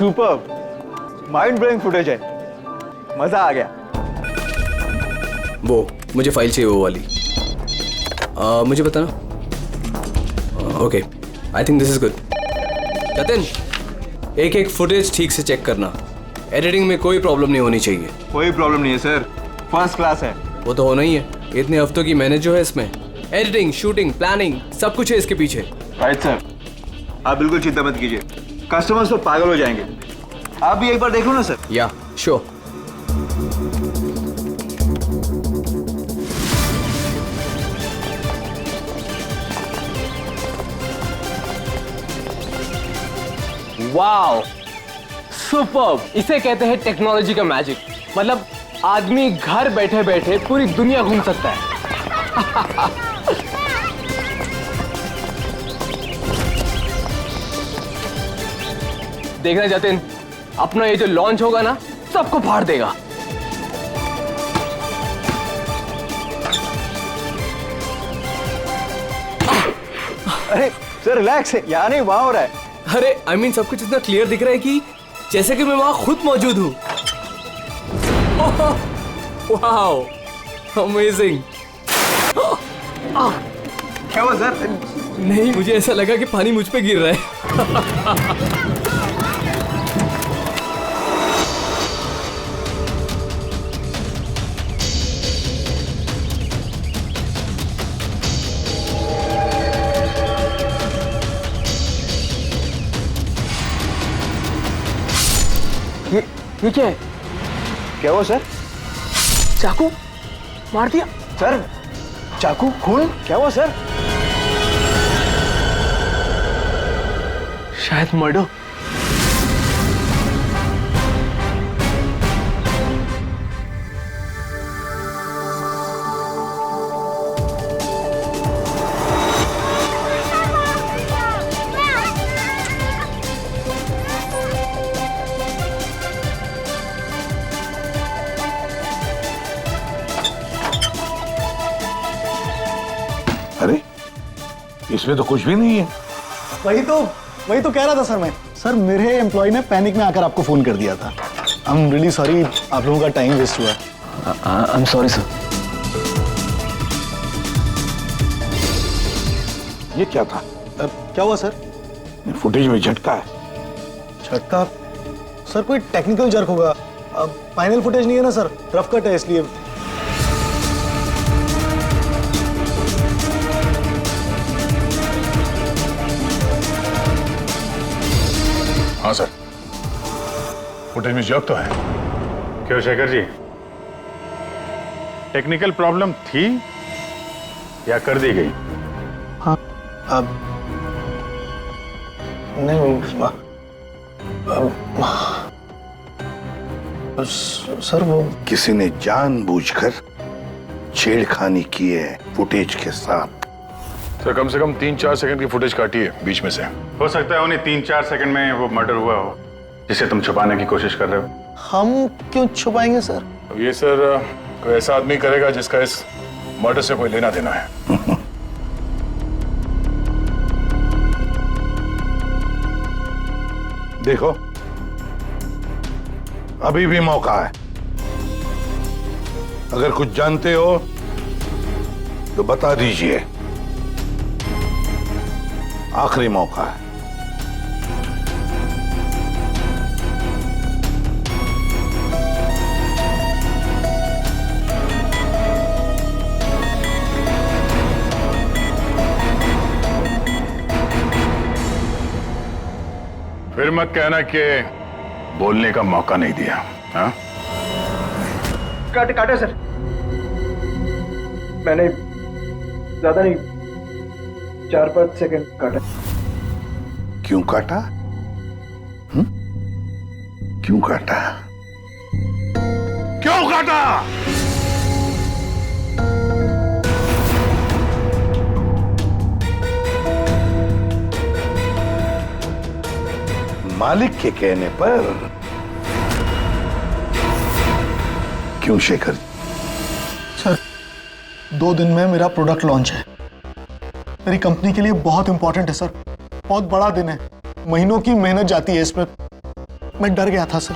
Super, mind blowing footage है, मजा आ गया। वो मुझे फाइल चाहिए, वो वाली। मुझे बताना। Okay, I think this is good. Jatin, एक एक फुटेज ठीक से चेक करना, एडिटिंग में कोई प्रॉब्लम नहीं होनी चाहिए। कोई प्रॉब्लम नहीं है सर, फर्स्ट क्लास है। वो तो होना ही है, इतने हफ्तों की मेहनत जो है इसमें, एडिटिंग, शूटिंग, प्लानिंग, सब कुछ है इसके पीछे। राइट सर, आप बिल्कुल चिंता मत कीजिए, कस्टमर्स तो पागल हो जाएंगे। आप भी एक बार देख लो ना सर। या श्योर। Wow, superb! इसे कहते हैं टेक्नोलॉजी का मैजिक। मतलब आदमी घर बैठे बैठे पूरी दुनिया घूम सकता है। देखना जतिन, अपना ये जो लॉन्च होगा ना, सबको फाड़ देगा। अरे सर रिलैक्स है, यहाँ नहीं वहाँ हो रहा है। अरे आई मीन सब कुछ इतना क्लियर दिख रहा है कि जैसे कि मैं वहां खुद मौजूद हूँ। Wow, amazing. क्या हुआ सर? नहीं, मुझे ऐसा लगा कि पानी मुझ पे गिर रहा है। ये क्या है? क्या हुआ सर? चाकू मार दिया सर, चाकू, खून, क्या हुआ सर? शायद मर्डर। अरे इसमें तो कुछ भी नहीं है। वही तो कह रहा था सर मैं। सर मेरे एम्प्लॉय ने पैनिक में आकर आपको फोन कर दिया था। आई एम रियली सॉरी, आप लोगों का टाइम वेस्ट हुआ। I am sorry sir. ये क्या था? क्या हुआ सर? फुटेज में झटका है। झटका? सर कोई टेक्निकल जर्क होगा। फाइनल फुटेज नहीं है ना सर, रफ कट है इसलिए। हाँ सर, फुटेज में जर्क तो है। क्यों शेखर जी, टेक्निकल प्रॉब्लम थी या कर दी गई? हाँ, अब नहीं सर वो किसी ने जानबूझकर छेड़खानी की है फुटेज के साथ। सर कम से कम 3-4 सेकंड की फुटेज काटी है बीच में से। हो सकता है उन्हें 3-4 सेकंड में वो मर्डर हुआ हो जिसे तुम छुपाने की कोशिश कर रहे हो। हम क्यों छुपाएंगे सर? अब ये सर कोई ऐसा आदमी करेगा जिसका इस मर्डर से कोई लेना देना है। देखो, अभी भी मौका है। अगर कुछ जानते हो तो बता दीजिए, आखिरी मौका है। फिर मत कहना कि बोलने का मौका नहीं दिया। हाँ, काटे सर, मैंने ज्यादा नहीं, 4-5 सेकंड काटा। क्यों काटा? क्यों काटा? क्यों काटा? मालिक के कहने पर। क्यों शेखर? सर 2 दिन में मेरा प्रोडक्ट लॉन्च है। मेरी कंपनी के लिए बहुत इंपॉर्टेंट है सर, बहुत बड़ा दिन है। महीनों की मेहनत जाती है इसमें। मैं डर गया था सर।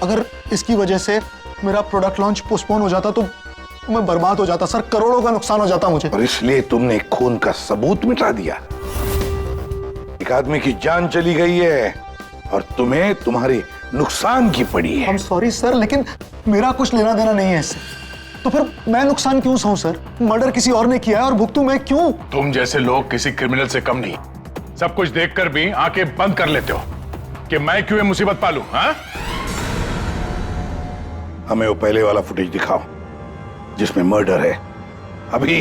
अगर इसकी वजह से मेरा प्रोडक्ट लॉन्च पोस्टपोन हो जाता तो मैं बर्बाद हो जाता सर, करोड़ों का नुकसान हो जाता मुझे। और इसलिए तुमने खून का सबूत मिटा दिया। एक आदमी की जान चली गई है और तुम्हें तुम्हारे नुकसान की पड़ी है। I'm सॉरी सर, लेकिन मेरा कुछ लेना देना नहीं है इससे। तो फिर मैं नुकसान क्यों सहूं सर? मर्डर किसी और ने किया है और भुगतूं मैं क्यों? तुम जैसे लोग किसी क्रिमिनल से कम नहीं। सब कुछ देखकर भी आंखें बंद कर लेते हो कि मैं क्यों ये मुसीबत पालूं। हाँ, हमें वो पहले वाला फुटेज दिखाओ जिसमें मर्डर है। अभी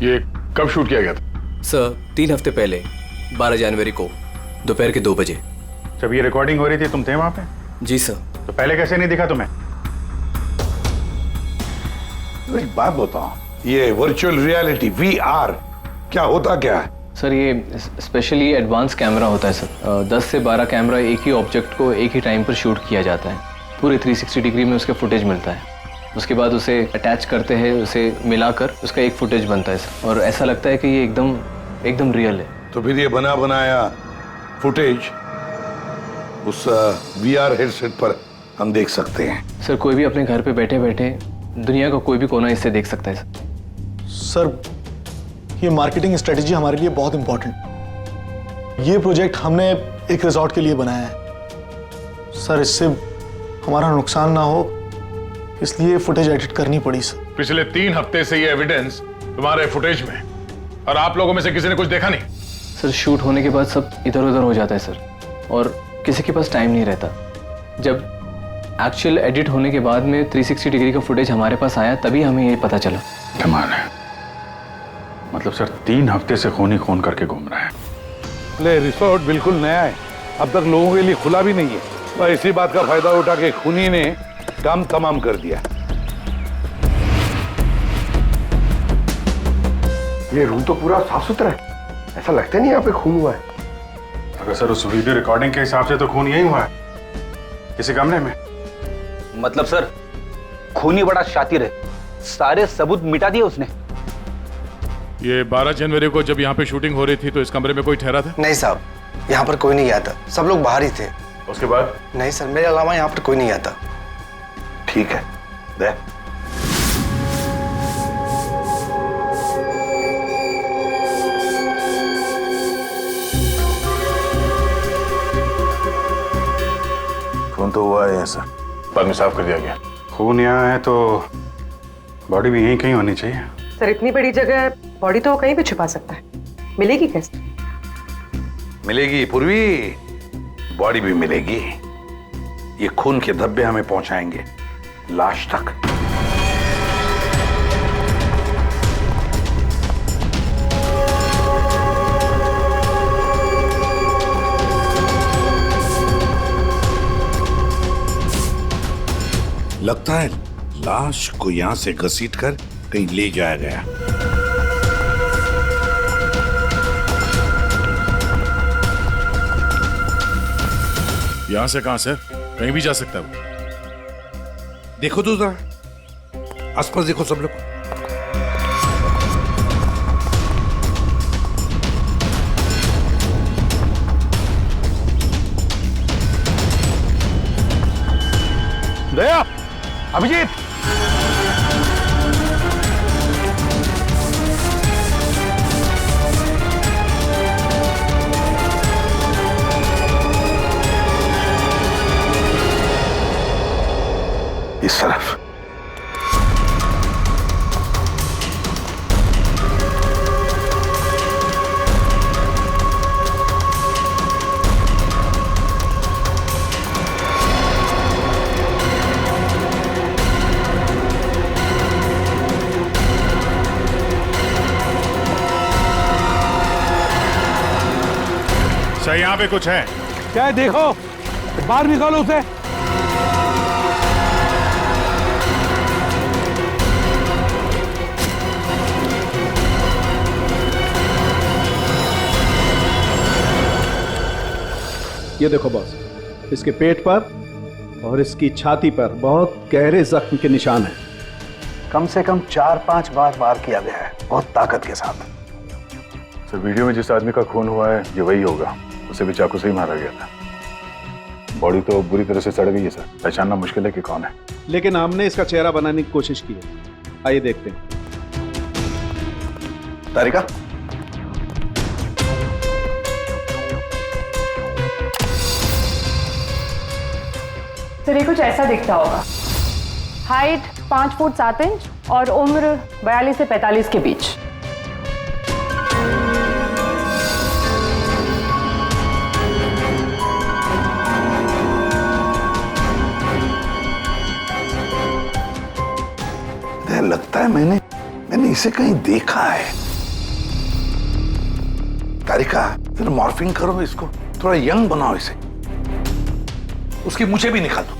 ये कब शूट किया गया था? सर 3 हफ्ते पहले 12 जनवरी को दोपहर के 2 बजे। जब ये रिकॉर्डिंग हो रही थी तुम थे वहां पे? जी सर। तो पहले कैसे नहीं दिखा तुम्हें? एक बात बताओ, ये वर्चुअल रियलिटी VR क्या होता क्या है? सर ये स्पेशली एडवांस कैमरा होता है सर। 10 से 12 कैमरा एक ही ऑब्जेक्ट को एक ही टाइम पर शूट किया जाता है। पूरे 360 डिग्री में उसका फुटेज मिलता है। उसके बाद उसे अटैच करते हैं, उसे मिलाकर उसका एक फुटेज बनता है सर। और ऐसा लगता है कि ये एकदम रियल है। तो फिर ये बना बनाया फुटेज उस VR हेडसेट पर हम देख सकते हैं। सर कोई भी अपने घर पे बैठे बैठे दुनिया का कोई भी कोना इससे देख सकता है सर। सर ये मार्केटिंग स्ट्रेटेजी हमारे लिए बहुत इंपॉर्टेंट। ये प्रोजेक्ट हमने एक रिजॉर्ट के लिए बनाया है सर। इससे हमारा नुकसान ना हो इसलिए फुटेज एडिट करनी पड़ी सर। पिछले 3 हफ्ते से ये एविडेंस तुम्हारे फुटेज में, और आप लोगों में से किसी ने कुछ देखा नहीं? सर शूट होने के बाद सब इधर उधर हो जाता है सर, और किसी के पास टाइम नहीं रहता। जब एक्चुअल एडिट होने के बाद में 360 डिग्री का फुटेज हमारे पास आया तभी हमें ये पता चला। कमाल है। मतलब सर 3 हफ्ते से खून ही खून करके घूम रहा है। ले, रिसोर्ट बिल्कुल नया है, अब तक लोगों के लिए खुला भी नहीं है। और इसी बात का फायदा उठा के खूनी ने काम तमाम कर दिया। ये रूम तो पूरा साफ सुथरा है, ऐसा लगता नहीं यहाँ पे खून हुआ है। अगर सर उस वीडियो रिकॉर्डिंग के हिसाब से तो खून यही हुआ है, किसी कमरे में। मतलब सर खूनी बड़ा शातिर है, सारे सबूत मिटा दिए उसने। ये 12 जनवरी को जब यहाँ पे शूटिंग हो रही थी तो इस कमरे में कोई ठहरा था? नहीं साहब, यहाँ पर कोई नहीं गया था, सब लोग बाहर ही थे। उसके बाद? नहीं सर, मेरे अलावा यहाँ पर कोई नहीं गया था। ठीक है, दे। खून तो हुआ है सर, बाद में साफ कर दिया गया। खून यहाँ है तो बॉडी भी यहीं कहीं होनी चाहिए। सर इतनी बड़ी जगह बॉडी तो कहीं भी छुपा सकता है, मिलेगी कैसे? मिलेगी पूर्वी, बॉडी भी मिलेगी। ये खून के धब्बे हमें पहुंचाएंगे लाश तक। लगता है लाश को यहां से घसीटकर कहीं ले जाया गया। यहां से कहां सर? कहीं भी जा सकता है वो। देखो तो जरा आसपास देखो सब लोग। दया, अभिजीत, इस तरफ। सर यहाँ पे कुछ है क्या है देखो, बाहर निकालो उसे। ये देखो बॉस, इसके पेट पर और इसकी छाती पर बहुत गहरे जख्म के निशान हैं। कम से कम 4-5 बार वार किया गया है, बहुत ताकत के साथ। सर वीडियो में जिस आदमी का खून हुआ है ये वही होगा, उसे भी चाकू से ही मारा गया था। बॉडी तो बुरी तरह से सड़ गई है सर, पहचानना मुश्किल है कि कौन है। लेकिन हमने इसका चेहरा बनाने की कोशिश की है, आइए देखते हैं। तारिका, सर ये कुछ ऐसा दिखता होगा। हाइट 5 फुट 7 इंच और उम्र 42 से 45 के बीच। लगता है मैंने इसे कहीं देखा है। तारिका, फिर मॉर्फिंग करो इसको, थोड़ा यंग बनाओ इसे, उसकी मुझे भी निकालो।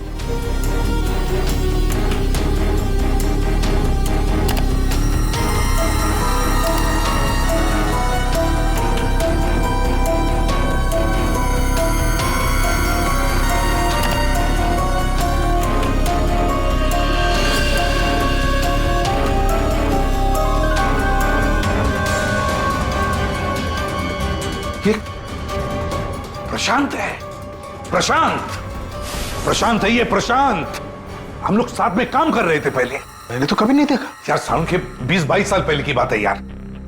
ये प्रशांत है, प्रशांत है ये, प्रशांत। हम लोग साथ में काम कर रहे थे पहले। मैंने तो कभी नहीं देखा यार, साउंड के 20-22 साल पहले की बात है यार।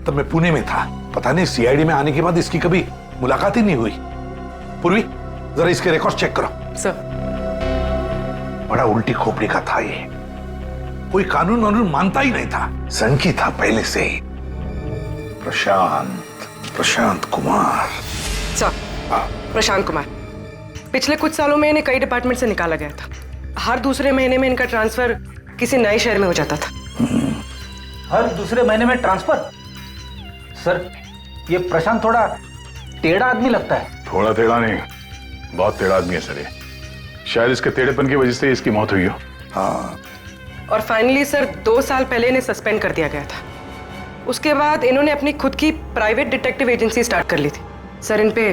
तब मैं पुणे में था, पता नहीं सीआईडी में आने के बाद इसकी कभी मुलाकात ही नहीं हुई। पूर्वी, जरा इसके रिकॉर्ड चेक करो। सर बड़ा उल्टी खोपड़ी का था ये, कोई कानून वानून मानता ही नहीं था, सनकी था पहले से ही। प्रशांत कुमार। सर, प्रशांत कुमार पिछले कुछ सालों में इन्हें कई डिपार्टमेंट से निकाला गया था। हर दूसरे महीने में इनका ट्रांसफर किसी नए शहर में हो जाता था। हर दूसरे महीने में ट्रांसफर? सर ये प्रशांत थोड़ा टेढ़ा आदमी लगता है। थोड़ा टेढ़ा नहीं, बहुत टेढ़ा आदमी है सर ये। शायद इसके टेढ़ेपन की वजह से इसकी मौत हुई हो। हाँ, और फाइनली सर 2 साल पहले इन्हें सस्पेंड कर दिया गया था। उसके बाद इन्होंने अपनी खुद की प्राइवेट डिटेक्टिव एजेंसी स्टार्ट कर ली थी। सर इन पे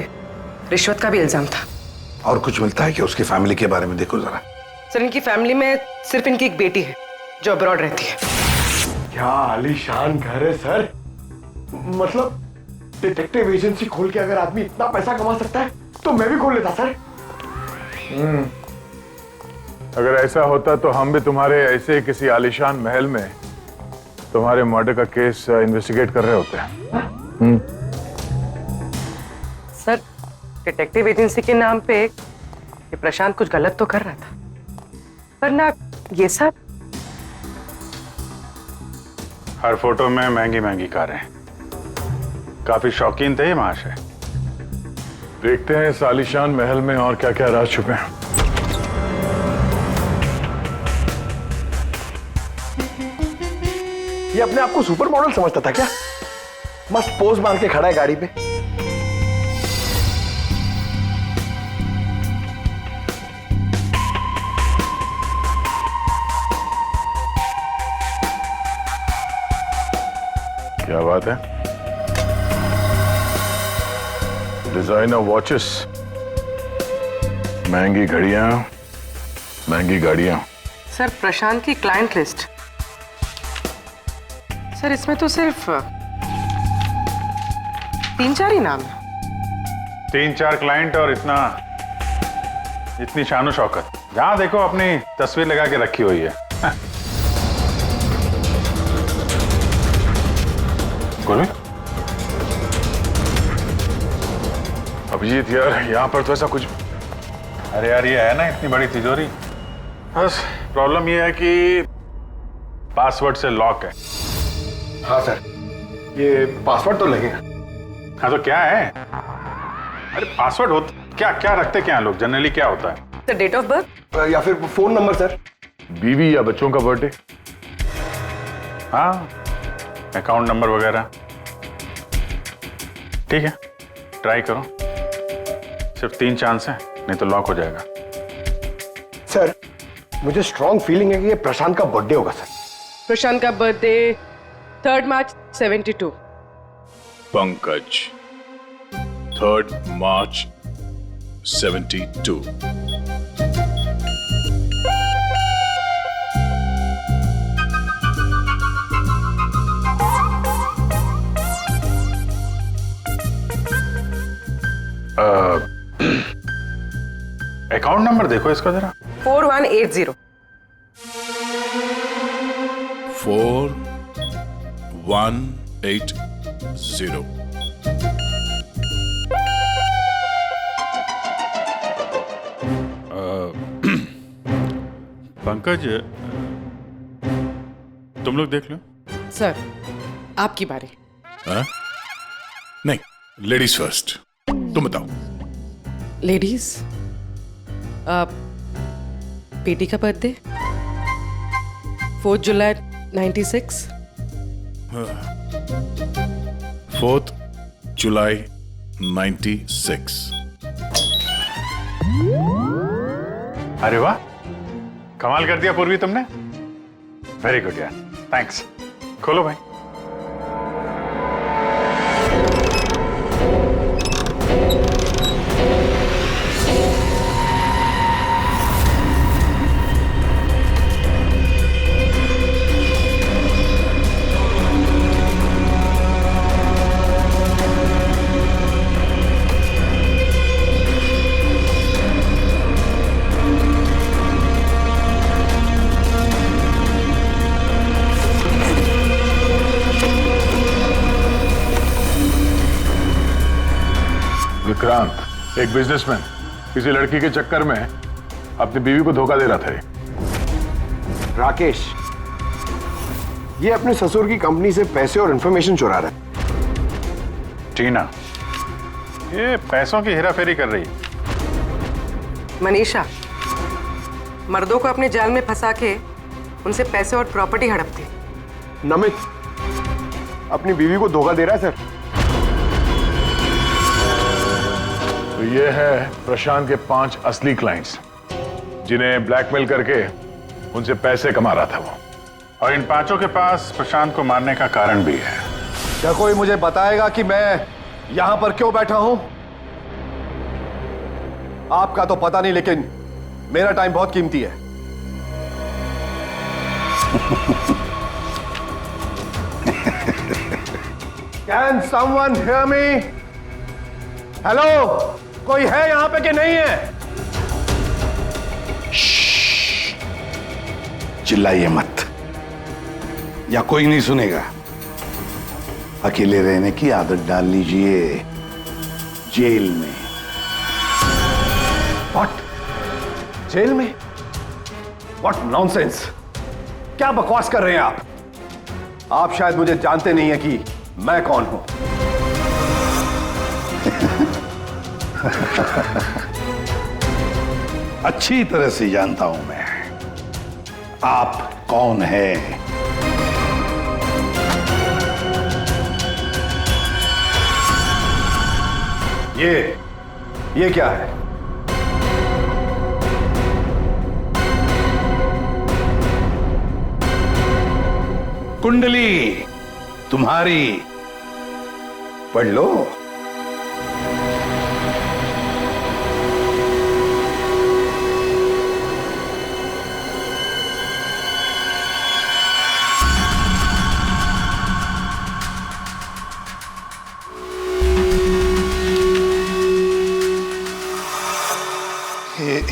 रिश्वत का भी इल्जाम था। और कुछ मिलता है क्या उसकी फैमिली के बारे में? देखो जरा। सर इनकी फैमिली में सिर्फ इनकी एक बेटी है जो अब्रॉड रहती है। क्या आलीशान घर है सर। मतलब डिटेक्टिव एजेंसी खोल के अगर आदमी इतना पैसा कमा सकता है तो मैं भी खोल लेता सर। अगर ऐसा होता तो हम भी तुम्हारे ऐसे किसी आलीशान महल में तुम्हारे मर्डर का केस इन्वेस्टिगेट कर रहे होते हैं। सर डिटेक्टिव एजेंसी के नाम पे ये प्रशांत कुछ गलत तो कर रहा था, पर ना ये सब। हर फोटो में महंगी महंगी कारें, काफी शौकीन थे ये महाशय। देखते हैं इस आलीशान महल में और क्या क्या राज छुपे हैं। ये अपने आप को सुपर मॉडल समझता था क्या? मस्त पोज मार के खड़ा है गाड़ी पे। क्या बात है? डिजाइनर वॉचेस, महंगी घड़ियां, महंगी गाड़ियां। सर प्रशांत की क्लाइंट लिस्ट, सर इसमें तो सिर्फ 3-4 ही नाम है। 3-4 क्लाइंट और इतनी शानो शौकत। जहां देखो अपनी तस्वीर लगा के रखी हुई है। अभिजीत यार, यहाँ पर तो ऐसा कुछ। अरे यार ये है ना इतनी बड़ी तिजोरी, बस प्रॉब्लम ये है कि पासवर्ड से लॉक है। हाँ सर, ये पासवर्ड तो लगेगा। हाँ तो क्या है? अरे पासवर्ड होता क्या? क्या रखते क्या लोग जनरली? क्या होता है? सर डेट ऑफ बर्थ या फिर फोन नंबर सर। बीवी या बच्चों का बर्थडे, हाँ अकाउंट नंबर वगैरह। ठीक है, ट्राई करो। सिर्फ 3 चांस है, नहीं तो लॉक हो जाएगा। सर मुझे स्ट्रॉन्ग फीलिंग है कि ये प्रशांत का बर्थडे होगा सर। प्रशांत का बर्थडे 3 मार्च 72। पंकज 3 मार्च 72। अकाउंट नंबर देखो इसका जरा। 4180। 4180। पंकज, तुम लोग देख लो। सर आपकी बारी। हाँ? नहीं, लेडीज फर्स्ट। तुम बताओ। लेडीज, बेटी का बर्थडे 4 जुलाई 96। 4 जुलाई 96। अरे वाह, कमाल कर दिया पूर्वी तुमने। वेरी गुड यार, थैंक्स। खोलो भाई। विक्रांत, एक बिजनेसमैन किसी लड़की के चक्कर में अपनी बीवी को धोखा दे रहा था। राकेश, ये अपने ससुर की कंपनी से पैसे और इंफॉर्मेशन चुरा रहा है। टीना, ये पैसों की हेराफेरी कर रही है। मनीषा, मर्दों को अपने जाल में फंसा के उनसे पैसे और प्रॉपर्टी हड़पती। नमित अपनी बीवी को धोखा दे रहा है सर। तो ये है प्रशांत के 5 असली क्लाइंट्स, जिन्हें ब्लैकमेल करके उनसे पैसे कमा रहा था वो। और इन 5 के पास प्रशांत को मारने का कारण भी है। क्या कोई मुझे बताएगा कि मैं यहां पर क्यों बैठा हूं? आपका तो पता नहीं, लेकिन मेरा टाइम बहुत कीमती है। Can someone hear me? Hello, कोई है यहां पे कि नहीं है? चिल्लाइए मत, या कोई नहीं सुनेगा। अकेले रहने की आदत डाल लीजिए जेल में। What? जेल में? What nonsense? क्या बकवास कर रहे हैं आप? आप शायद मुझे जानते नहीं है कि मैं कौन हूं। अच्छी तरह से जानता हूं मैं आप कौन है। ये क्या है? कुंडली तुम्हारी, पढ़ लो।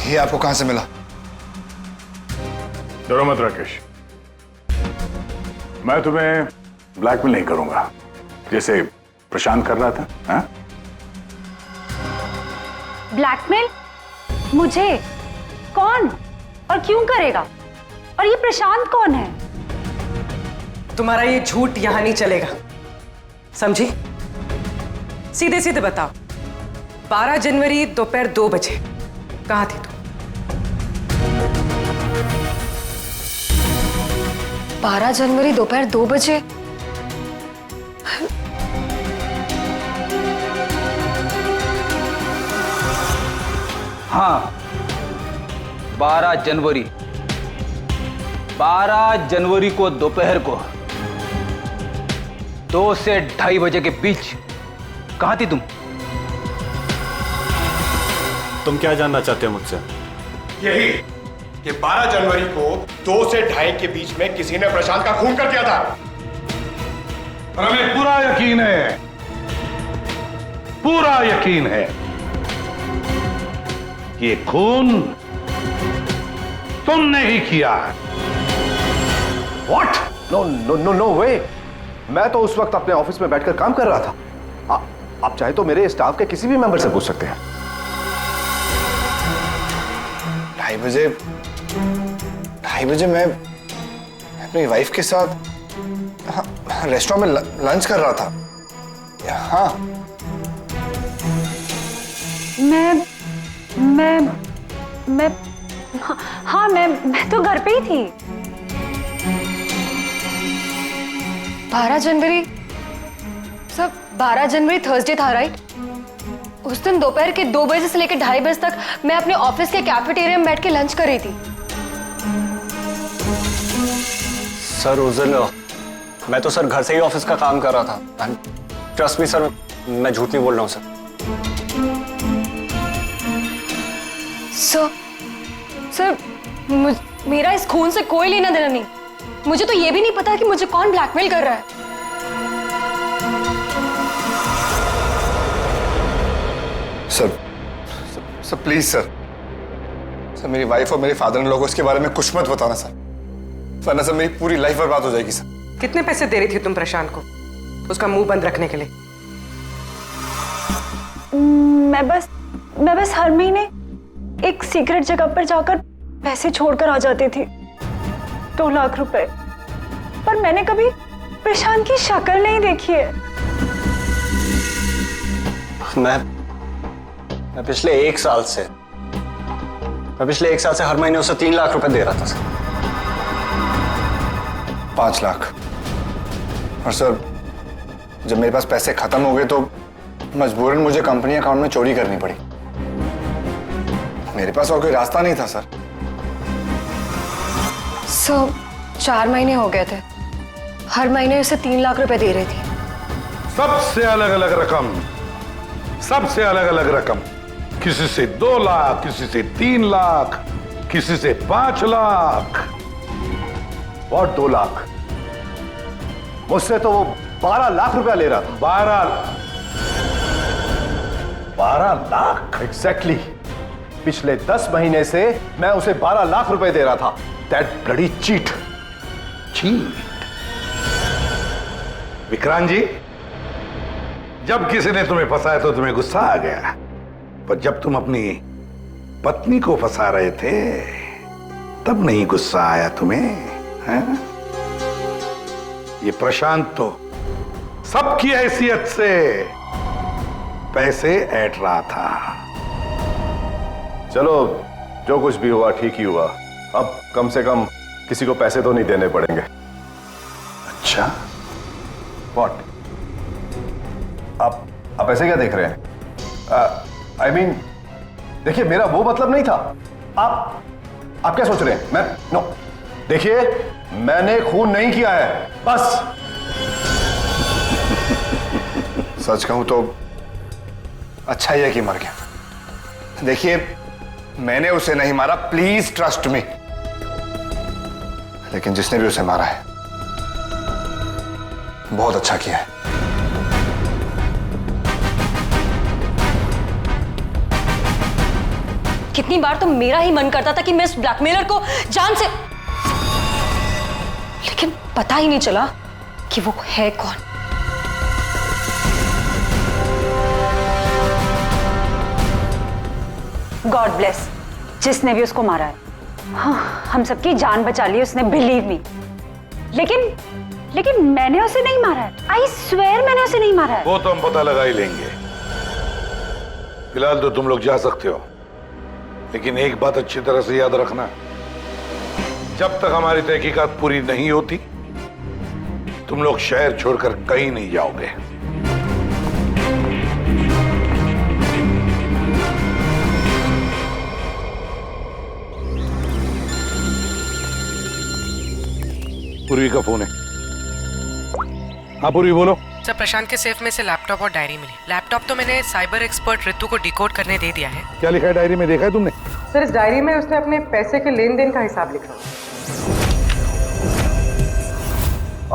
ये आपको कहां से मिला? डरो मत राकेश, मैं तुम्हें ब्लैकमेल नहीं करूंगा जैसे प्रशांत कर रहा था। हाँ? ब्लैकमेल? मुझे? कौन और क्यों करेगा? और ये प्रशांत कौन है? तुम्हारा ये झूठ यहां नहीं चलेगा, समझी? सीधे सीधे बताओ, 12 जनवरी दोपहर 2 बजे कहां थी तुम? 12 जनवरी दोपहर 2 बजे? हाँ, 12 जनवरी को दोपहर को 2 से 2:30 बजे के बीच कहां थी तुम? तुम क्या जानना चाहते हो मुझसे? यही कि 12 जनवरी को 2 से 2:30 के बीच में किसी ने प्रशांत का खून कर दिया था। और हमें पूरा यकीन है कि ये खून तुमने ही किया है। What? No no no no way. मैं तो उस वक्त अपने ऑफिस में बैठकर काम कर रहा था। आप चाहे तो मेरे स्टाफ के किसी भी मेंबर से पूछ सकते हैं। 2:30 बजे मैं अपनी वाइफ के साथ रेस्टोरेंट में लंच कर रहा था। हाँ, मैं तो घर पे ही थी। 12 जनवरी सब 12 जनवरी थर्सडे था, राइट? उस दिन दोपहर के 2 बजे से लेकर 2:30 बजे तक मैं अपने ऑफिस के कैफेटेरिया में बैठ के लंच कर रही थी। सर उस दिन मैं तो सर घर से ही ऑफिस का काम कर रहा था। ट्रस्ट मी सर, मैं झूठ नहीं बोल रहा हूँ सर। सर मेरा इस खून से कोई लेना देना नहीं। मुझे तो ये भी नहीं पता कि मुझे कौन ब्लैकमेल कर रहा है। सर प्लीज सर, मेरी वाइफ और मेरे फादर इन लोगों को इसके बारे में कुछ मत बताना सर, वरना सर मेरी पूरी लाइफ बर्बाद हो जाएगी सर। कितने पैसे दे रही थी तुम प्रशांत को उसका मुंह बंद रखने के लिए? मैं बस हर महीने एक सीक्रेट जगह पर जाकर पैसे छोड़कर आ जाती थी, 2 लाख रुपए। पर मैंने कभी प्रशांत की शक्ल नहीं देखी है। मैं पिछले एक साल से हर महीने उसे 3 लाख रुपए दे रहा था सर। 5 लाख। और सर जब मेरे पास पैसे खत्म हो गए तो मजबूरन मुझे कंपनी अकाउंट में चोरी करनी पड़ी। मेरे पास और कोई रास्ता नहीं था सर। 4 महीने हो गए थे, हर महीने उसे 3 लाख रुपए दे रही थी। सबसे अलग अलग रकम, किसी से 2 लाख, किसी से 3 लाख, किसी से 5 लाख। और 2 लाख? मुझसे तो वो 12 लाख रुपया ले रहा था। 12 लाख? एग्जैक्टली। पिछले 10 महीने से मैं उसे 12 लाख रुपए दे रहा था। That bloody cheat. Vikrant ji, जब किसी ने तुम्हें फंसाया तो तुम्हें गुस्सा आ गया, पर जब तुम अपनी पत्नी को फंसा रहे थे तब नहीं गुस्सा आया तुम्हें, हैं? ये प्रशांत तो सबकी हैसियत से पैसे ऐंठ रहा था। चलो, जो कुछ भी हुआ ठीक ही हुआ। अब कम से कम किसी को पैसे तो नहीं देने पड़ेंगे। अच्छा, व्हाट? आप ऐसे क्या देख रहे हैं? आई मीन, देखिए मेरा वो मतलब नहीं था। आप क्या सोच रहे हैं? नो, देखिए मैंने खून नहीं किया है, बस। सच कहूं तो अच्छा ही है कि मर गया। देखिए मैंने उसे नहीं मारा, प्लीज ट्रस्ट मी। लेकिन जिसने भी उसे मारा है बहुत अच्छा किया है। कितनी बार तो मेरा ही मन करता था कि मैं इस ब्लैकमेलर को जान से, लेकिन पता ही नहीं चला कि वो है कौन। गॉड ब्लेस जिसने भी उसको मारा है। हाँ, हम सबकी जान बचा ली उसने, बिलीव मी। लेकिन मैंने उसे नहीं मारा है। आई स्वेयर मैंने उसे नहीं मारा है। वो तो हम पता लगा ही लेंगे। फिलहाल तो तुम लोग जा सकते हो, लेकिन एक बात अच्छी तरह से याद रखना, जब तक हमारी तहकीकात पूरी नहीं होती तुम लोग शहर छोड़कर कहीं नहीं जाओगे। पूर्वी का फोन है। हाँ पूर्वी बोलो। सर, प्रशांत के सेफ में से लैपटॉप और डायरी मिली। लैपटॉप तो मैंने साइबर एक्सपर्ट ऋतु को डिकोड करने दे दिया है। क्या लिखा है डायरी में, देखा है तुमने? सर, इस डायरी में उसने अपने पैसे के लेन देन का हिसाब लिखा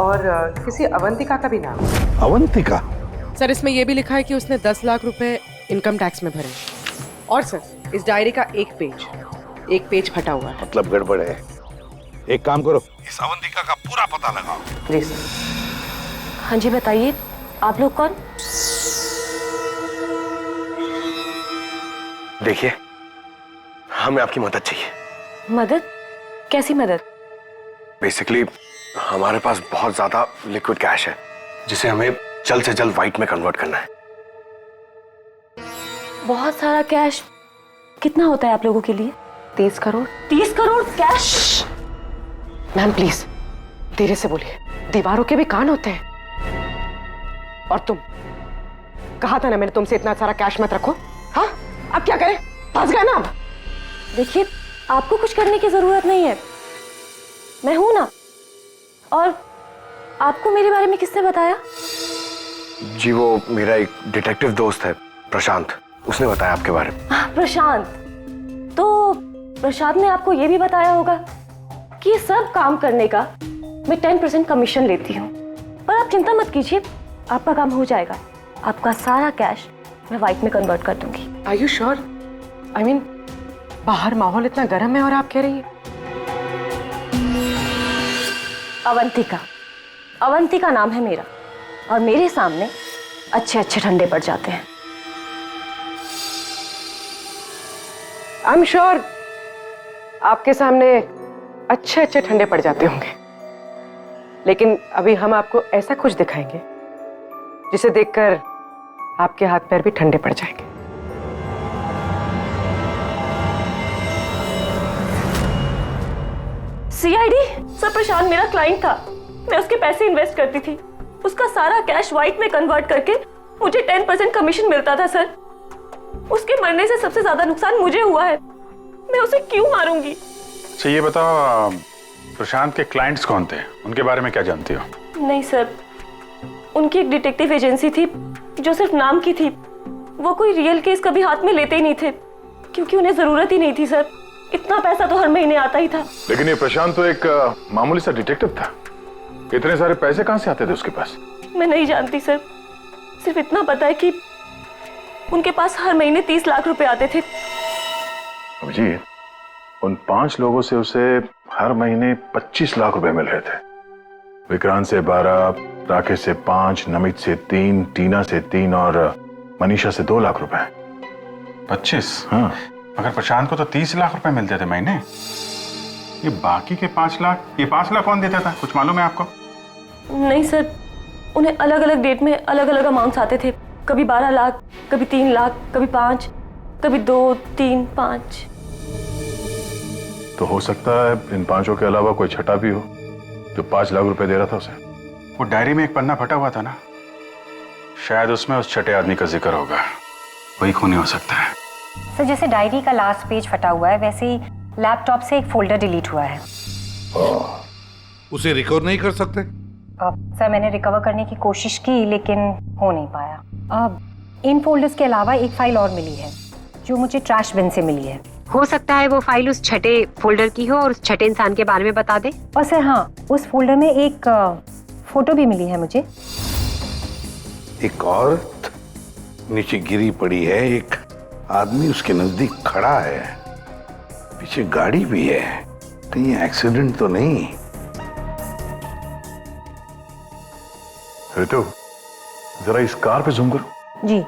और किसी अवंतिका का भी नाम। अवंतिका? सर, इसमें यह भी लिखा है कि उसने 10 लाख रुपए इनकम टैक्स में भरे। और सर, इस डायरी का एक पेज एक पेज फटा हुआ है। मतलब गड़बड़ है। एक काम करो, इस अवंतिका का पूरा पता लगाओ। जी सर। हाँ जी बताइए, आप लोग कौन? देखिए, हमें आपकी मदद चाहिए। मदद? कैसी मदद? बेसिकली हमारे पास बहुत ज्यादा लिक्विड कैश है जिसे हमें जल्द से जल्द व्हाइट में कन्वर्ट करना है। बहुत सारा कैश? कितना होता है आप लोगों के लिए? 30 crore. 30 crore cash? Ma'am please धीरे से बोलिए, दीवारों के भी कान होते हैं। और तुम, कहा था ना मैंने तुमसे इतना सारा कैश मत रखो। हाँ, अब क्या करें, फंस गए ना अब। देखिए, आपको कुछ करने की जरूरत नहीं है, मैं हूं ना। और आपको मेरे बारे में किसने बताया? जी वो मेरा एक डिटेक्टिव दोस्त है प्रशांत, उसने बताया आपके बारे में। प्रशांत? तो प्रशांत ने आपको यह भी बताया होगा कि ये सब काम करने का मैं 10% कमीशन लेती हूँ। पर आप चिंता मत कीजिए, आपका काम हो जाएगा। आपका सारा कैश मैं व्हाइट में कन्वर्ट कर दूंगी। Are you sure? I mean बाहर माहौल इतना गर्म है और आप कह रही हैं। अवंतिका, अवंतिका नाम है मेरा, और मेरे सामने अच्छे अच्छे ठंडे पड़ जाते हैं। आई एम श्योर आपके सामने अच्छे अच्छे ठंडे पड़ जाते होंगे, लेकिन अभी हम आपको ऐसा कुछ दिखाएंगे जिसे देखकर आपके हाथ पैर भी ठंडे पड़ जाएंगे। सीआईडी? सर प्रशांत मेरा क्लाइंट था, मैं उसके पैसे इन्वेस्ट करती थी। उसका सारा कैश व्हाइट में कन्वर्ट करके मुझे 10% कमीशन मिलता था सर। उसके मरने से सबसे ज्यादा नुकसान मुझे हुआ है, मैं उसे क्यों मारूंगी? अच्छा ये बताओ, प्रशांत के क्लाइंट्स कौन थे, उनके बारे में क्या जानती हो? नहीं सर, उनकी एक डिटेक्टिव एजेंसी थी जो सिर्फ नाम की थी। वो कोई रियल केस कभी हाथ में लेते ही नहीं थे, क्योंकि उन्हें जरूरत ही नहीं थी सर। इतना पैसा तो हर महीने आता ही था। लेकिन ये प्रशांत तो एक मामूली सा डिटेक्टिव था, इतने सारे पैसे कहां से आते थे उसके पास? मैं नहीं जानती सर, सिर्फ इतना पता है कि उनके पास हर महीने 30 लाख रुपए आते थे। जी, उन 5 लोगों से उसे हर महीने 25 लाख रुपए मिल रहे थे। विक्रांत से 12, राकेश से 5, नमित से 3, टीना से 3 और मनीषा से 2 लाख रुपए। 25? हाँ। मगर प्रशांत को तो 30 लाख रुपए मिलते थे महीने। ये बाकी के 5 लाख, ये 5 लाख कौन देता था, कुछ मालूम है आपको? नहीं सर, उन्हें अलग अलग डेट में अलग अलग अमाउंट्स आते थे। कभी 12 लाख, कभी 3 लाख, कभी 5, कभी 2, 3, 5। तो हो सकता है इन 5 के अलावा कोई छठा भी हो जो 5 लाख रुपए दे रहा था उसे। वो डायरी में एक पन्ना फटा हुआ था ना, शायद उसमें उस छठे आदमी का जिक्र होगा, वही खूनी हो सकता है। सर जैसे डायरी का लास्ट पेज फटा हुआ है, वैसे ही लैपटॉप से एक फोल्डर डिलीट हुआ है। उसे रिकवर नहीं कर सकते? सर मैंने रिकवर करने की कोशिश की लेकिन हो नहीं पाया। इन फोल्डर्स के अलावा एक फाइल और मिली है जो मुझे ट्रैश बिन से मिली है। हो सकता है वो फाइल उस छठे फोल्डर की हो और उस छठे इंसान के बारे में बता दे। और सर हाँ, उस फोल्डर में एक फोटो भी मिली है मुझे। एक औरत नीचे गिरी पड़ी है, एक आदमी उसके नजदीक खड़ा है, पीछे गाड़ी भी है। कहीं एक्सीडेंट तो नहीं? तो जरा इस कार पे जूम करो। जी।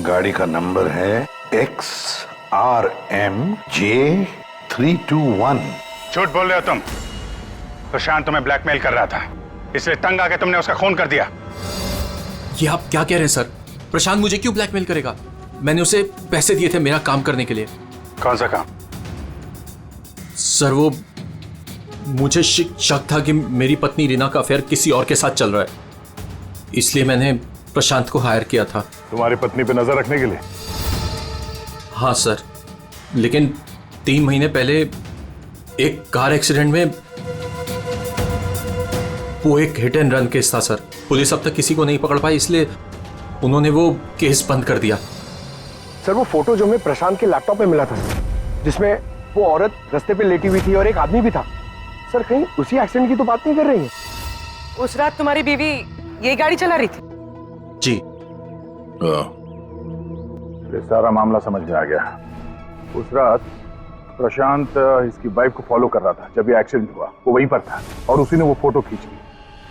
गाड़ी का नंबर है XRMJ321। झूठ बोल रहे हो तुम। प्रशांत तुम्हें ब्लैकमेल कर रहा था, इसलिए तंग आके तुमने उसका खून कर दिया। ये आप क्या कह रहे हैं सर? प्रशांत मुझे क्यों ब्लैकमेल करेगा? मैंने उसे पैसे दिए थे मेरा काम करने के लिए। कौन सा काम? सर वो मुझे शक था कि मेरी पत्नी रीना का अफेयर किसी और के साथ चल रहा है, इसलिए मैंने प्रशांत को हायर किया था। तुम्हारी पत्नी पे नजर रखने के लिए? हाँ सर, लेकिन 3 महीने पहले एक कार एक्सीडेंट में, वो एक हिट एंड रन केस था सर। पुलिस अब तक किसी को नहीं पकड़ पाई, इसलिए उन्होंने वो केस बंद कर दिया। सर वो फोटो जो हमें प्रशांत के लैपटॉप में मिला था, जिसमें वो औरत रास्ते पे लेटी हुई थी और एक आदमी भी था, सर कहीं उसी एक्सीडेंट की तो बात नहीं कर रही है? उस रात तुम्हारी बीवी यही गाड़ी चला रही थी? जी। ये सारा मामला समझ में आ गया। उस रात प्रशांत इसकी वाइफ को फॉलो कर रहा था। जब ये एक्सीडेंट हुआ वो वहीं पर था और उसी ने वो फोटो खींच ली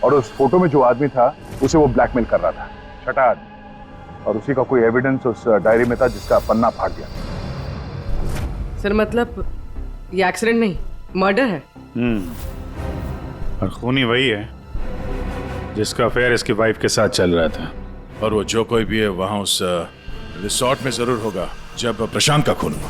और उस फोटो में जो आदमी था उसे वो ब्लैकमेल कर रहा था, छठा आदमी। और उसी का कोई एविडेंस उस डायरी में था जिसका पन्ना फाड़ गया। सर मतलब ये एक्सीडेंट नहीं, मर्डर है। और खूनी वही है जिसका अफेयर इसकी वाइफ के साथ चल रहा था। और वो जो कोई भी है वहां उस रिसोर्ट में जरूर होगा जब प्रशांत का खून हुआ।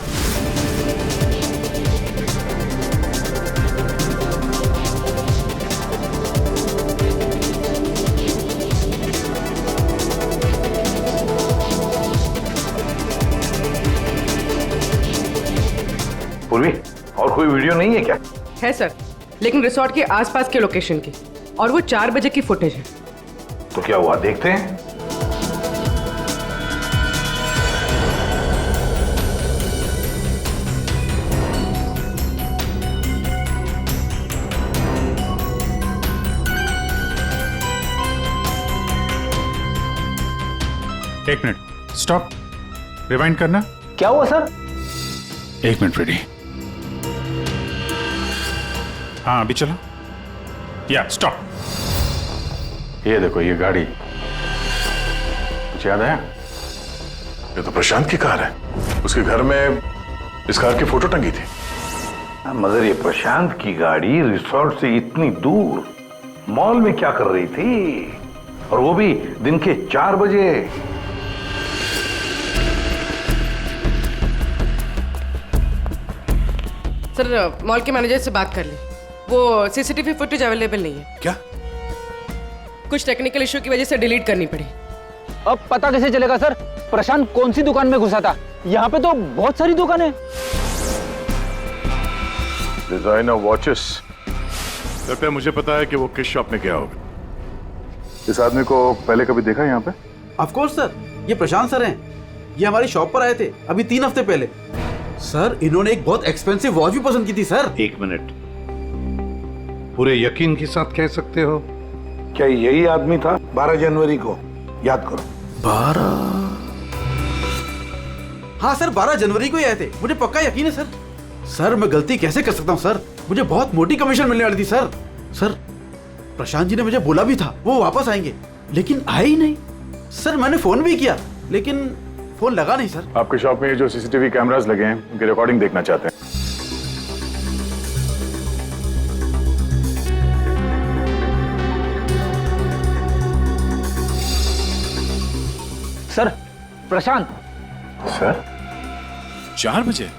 पूर्वी, और कोई वीडियो नहीं है क्या? है सर, लेकिन रिसोर्ट के आसपास के लोकेशन की, और वो 4 बजे की फुटेज है। तो क्या हुआ देखते हैं। एक मिनट, स्टॉप, रिवाइंड करना। क्या हुआ सर? एक मिनट रेडी। हाँ अभी चलो। या स्टॉप। ये देखो ये गाड़ी, कुछ याद आया? ये तो प्रशांत की कार है। उसके घर में इस कार की फोटो टंगी थी। मगर ये प्रशांत की गाड़ी रिसोर्ट से इतनी दूर मॉल में क्या कर रही थी, और वो भी दिन के 4 बजे? सर मॉल के मैनेजर से बात कर ली, वो सीसीटीवी फुटेज अवेलेबल नहीं है। क्या? कुछ टेक्निकल इशू की वजह से डिलीट करनी पड़ी। अब पता कैसे चलेगा सर प्रशांत कौन सी दुकान में घुसा था? यहाँ पे तो बहुत सारी दुकानें। Designer watches. कृपया मुझे पता है कि वो किस शॉप में गया होगा। इस आदमी को पहले कभी देखा यहाँ पे? ऑफ कोर्स सर, ये प्रशांत सर हैं। ये हमारी शॉप पर आए थे अभी 3 हफ्ते पहले। सर इन्होंने एक बहुत एक्सपेंसिव वॉच भी पसंद की थी सर। 1 मिनट, पूरे यकीन के साथ कह सकते हो क्या यही आदमी था 12 जनवरी को? याद करो। 12? हाँ सर, 12 जनवरी को ही आए थे, मुझे पक्का यकीन है सर। सर मैं गलती कैसे कर सकता हूँ सर, मुझे बहुत मोटी कमीशन मिलने वाली थी सर। सर प्रशांत जी ने मुझे बोला भी था वो वापस आएंगे, लेकिन आए ही नहीं। सर मैंने फोन भी किया लेकिन फोन लगा नहीं सर। आपके शॉप में जो सीसीटीवी कैमरास लगे हैं उनकी रिकॉर्डिंग देखना चाहते हैं। सर प्रशांत। सर 4 बजे?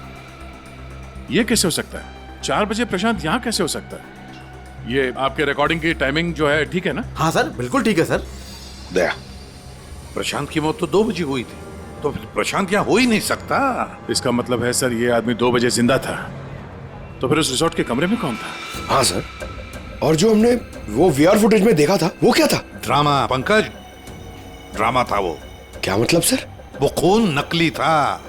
ये कैसे हो सकता है? 4 बजे प्रशांत यहाँ कैसे हो सकता है? ये आपके रिकॉर्डिंग की टाइमिंग जो है ठीक है ना? हाँ सर बिल्कुल ठीक है सर। दया, प्रशांत की मौत तो 2 बजे हुई थी, तो फिर प्रशांत यहाँ हो ही नहीं सकता। इसका मतलब है सर ये आदमी 2 बजे जिंदा था। तो फिर उस रिसोर्ट के कमरे में कौन था? हाँ सर, और जो हमने वो वीआर फुटेज में देखा था वो क्या था? ड्रामा पंकज, ड्रामा था वो। क्या मतलब सर? वो खून नकली था।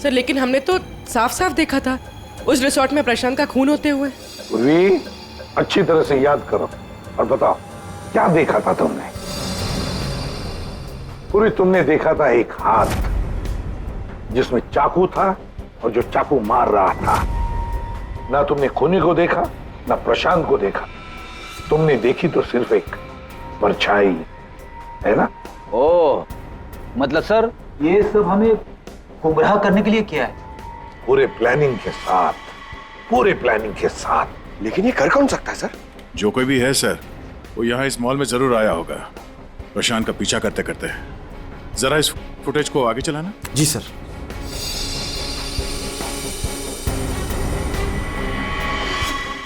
सर लेकिन हमने तो साफ साफ देखा था उस रिसोर्ट में प्रशांत का खून होते हुए। पूर्वी, अच्छी तरह से याद करो और बताओ क्या देखा था तुमने? पूरी तुमने देखा था एक हाथ जिसमें चाकू था और जो चाकू मार रहा था। ना तुमने खूनी को देखा ना प्रशांत को देखा, तुमने देखी तो सिर्फ एक परछाई, है ना? ओ मतलब सर ये सब हमें गुमराह करने के लिए किया है? पूरे प्लानिंग के साथ, पूरे प्लानिंग के साथ। लेकिन ये कर कौन सकता है सर? जो कोई भी है सर वो यहाँ इस मॉल में जरूर आया होगा प्रशांत का पीछा करते करते। जरा इस फुटेज को आगे चलाना। जी सर।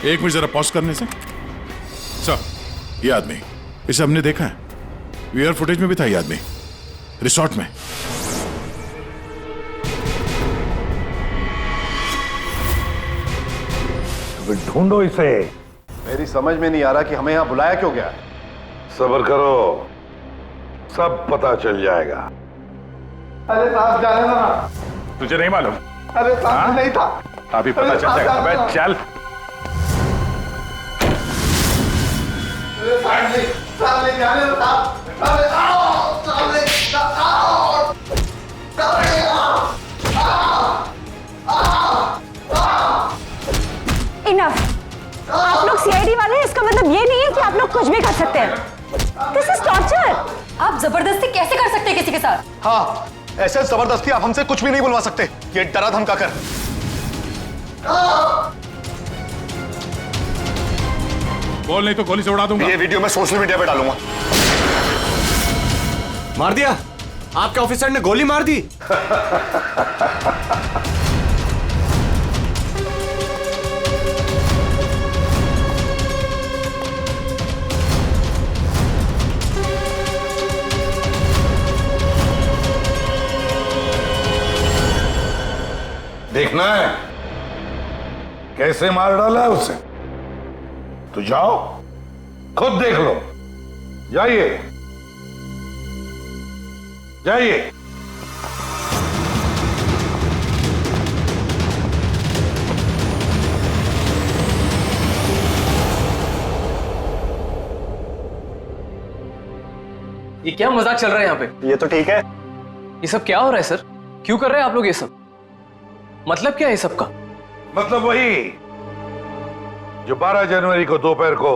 एक मिनट जरा पॉज करने से। सर ये आदमी, इसे हमने देखा है, वीआर फुटेज में भी था ये आदमी रिसोर्ट में। ढूंढो इसे। मेरी समझ में नहीं आ रहा कि हमें यहाँ बुलाया क्यों गया है। सब्र करो, सब पता चल जाएगा। अरे साहब जाने दो ना। तुझे नहीं मालूम? अरे साहब नहीं था। अभी पता चल जाएगा। अबे चल। साहब नहीं जाने दो साहब। अरे आओ, साहब नहीं, आओ, साहब नहीं, आओ। इनफ। आप लोग सीआईडी वाले हैं, इसका मतलब ये नहीं है कि आप लोग कुछ भी कर सकते हैं। This is torture. आप जबरदस्ती कैसे कर सकते हैं किसी के साथ? हाँ, ऐसे जबरदस्ती आप हमसे कुछ भी नहीं बुलवा सकते। ये डरा धमका कर। बोल नहीं तो गोली से उड़ा दूंगा। ये वीडियो मैं सोशल मीडिया पे डालूंगा। मार दिया? आपके ऑफिसर ने गोली मार दी? देखना है कैसे मार डाला है उसे? तो जाओ, खुद देख लो। जाइए जाइए। ये क्या मजाक चल रहा है यहाँ पे? ये तो ठीक है। ये सब क्या हो रहा है सर? क्यों कर रहे हैं आप लोग ये सब? मतलब क्या है ये सब का? मतलब वही जो 12 जनवरी को दोपहर को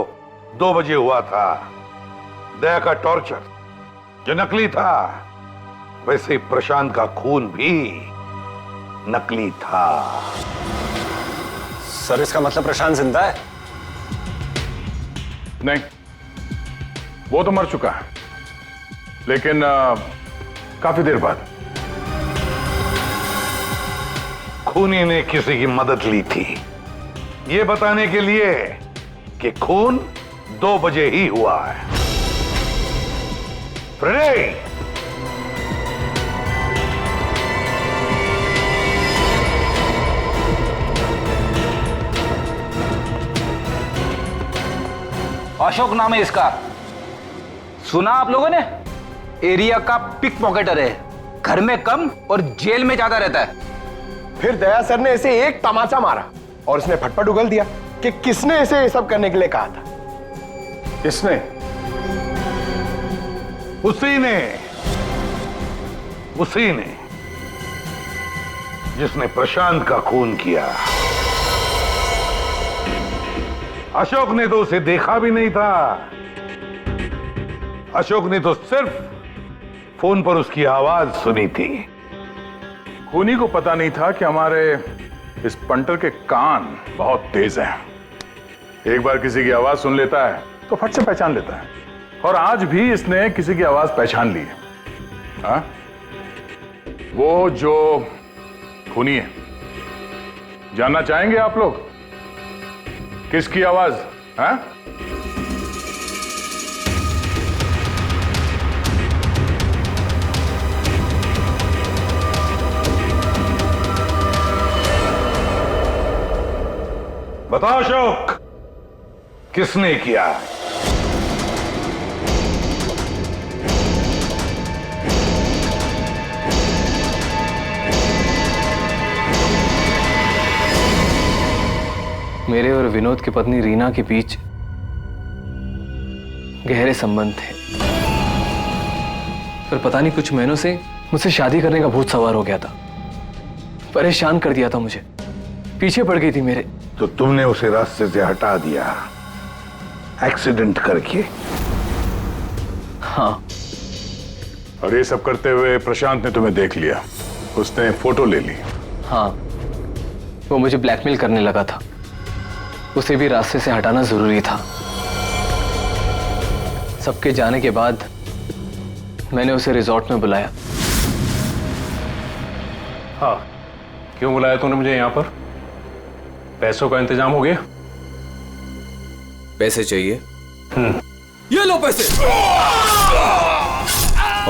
2 बजे हुआ था, दया का टॉर्चर जो नकली था, वैसे ही प्रशांत का खून भी नकली था। सर, इसका मतलब प्रशांत जिंदा है? नहीं, वो तो मर चुका है, लेकिन काफी देर बाद। खूनी ने किसी की मदद ली थी ये बताने के लिए कि खून 2 बजे ही हुआ है। प्रणय, अशोक नाम है इसका। सुना आप लोगों ने? एरिया का पिक पॉकेटर है, घर में कम और जेल में ज्यादा रहता है। फिर दया सर ने इसे एक तमाचा मारा और उसने फटफट उगल दिया कि किसने इसे ये सब करने के लिए कहा था। किसने? उसी ने जिसने प्रशांत का खून किया। अशोक ने तो उसे देखा भी नहीं था। अशोक ने तो सिर्फ फोन पर उसकी आवाज सुनी थी। खूनी को पता नहीं था कि हमारे इस पंटर के कान बहुत तेज हैं। एक बार किसी की आवाज सुन लेता है तो फट से पहचान लेता है, और आज भी इसने किसी की आवाज पहचान ली है। हाँ? वो जो खूनी है, जानना चाहेंगे आप लोग किसकी आवाज? हाँ? बताओ अशोक, किसने किया? मेरे और विनोद की पत्नी रीना के बीच गहरे संबंध थे, पर पता नहीं कुछ महीनों से मुझसे शादी करने का भूत सवार हो गया था। परेशान कर दिया था मुझे, पीछे पड़ गई थी मेरे। तो तुमने उसे रास्ते से हटा दिया एक्सीडेंट करके? हाँ। और ये सब करते हुए प्रशांत ने तुम्हें देख लिया, उसने फोटो ले ली। हाँ, वो मुझे ब्लैकमेल करने लगा था। उसे भी रास्ते से हटाना जरूरी था। सबके जाने के बाद मैंने उसे रिजॉर्ट में बुलाया। हाँ, क्यों बुलाया तूने मुझे यहाँ पर? पैसों का इंतजाम हो गया? पैसे चाहिए? ये लो पैसे।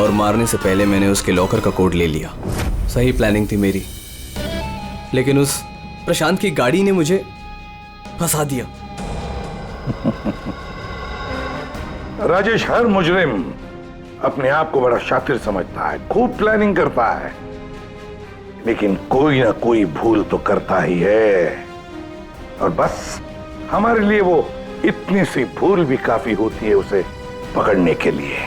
और मारने से पहले मैंने उसके लॉकर का कोड ले लिया। सही प्लानिंग थी मेरी, लेकिन उस प्रशांत की गाड़ी ने मुझे फंसा दिया। राजेश, हर मुजरिम अपने आप को बड़ा शातिर समझता है, खूब प्लानिंग करता है, लेकिन कोई ना कोई भूल तो करता ही है। और बस हमारे लिए वो इतनी सी भूल भी काफी होती है उसे पकड़ने के लिए।